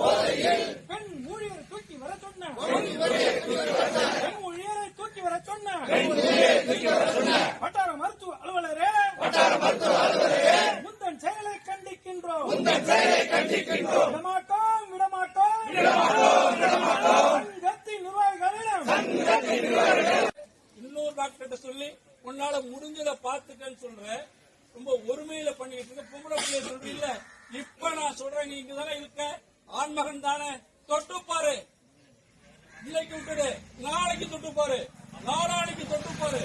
போதையில் பெண் ஊழியரை தூக்கி வர சொன்ன வட்டார மருத்துவ அலுவலரே முந்தன் செயலை கண்டிக்கின்றோம். விடமாட்டோம் சங்கத்தின் நிர்வாகிகளிடம் இன்னொரு டாக்டர் சொல்லி உன்னால முடிஞ்சதை பார்த்துட்டேன்னு சொல்ற. ரொம்ப ஒருமையில பண்ணிட்டு இருக்க பொம்பளை பிள்ளைய சொல்றீங்க. இப்ப நான் சொல்றேன், நீ இங்கதானே இருக்க, ஆண்மகன் தானே, தொட்டுப்பாரு. இன்னைக்கு விட்டுடு, நாளைக்கு தொட்டுப்பாரு, நாளானைக்கு தொட்டுப்பாரு.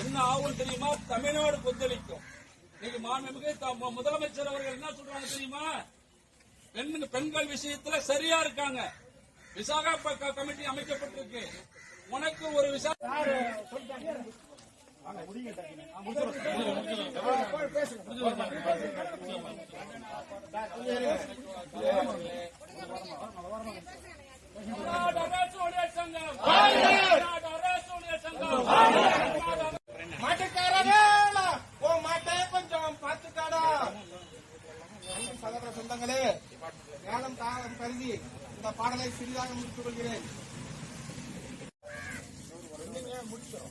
என்ன ஆகும் தெரியுமா? தமிழ்நாடு கொந்தளிக்கும். இன்னைக்கு மாண்புமிகு முதலமைச்சர் அவர்கள் என்ன சொல்றாங்க தெரியுமா? பெண்கள் விஷயத்துல சரியா இருக்காங்க. விசாகா கமிட்டி அமைக்கப்பட்டிருக்கு. உனக்கு ஒரு சகோதர சொந்தங்களே, நேரம் தாகம் கருதி இந்த பாடலை சிறிதாக முடித்துக் கொள்கிறேன். முடிச்சோம்.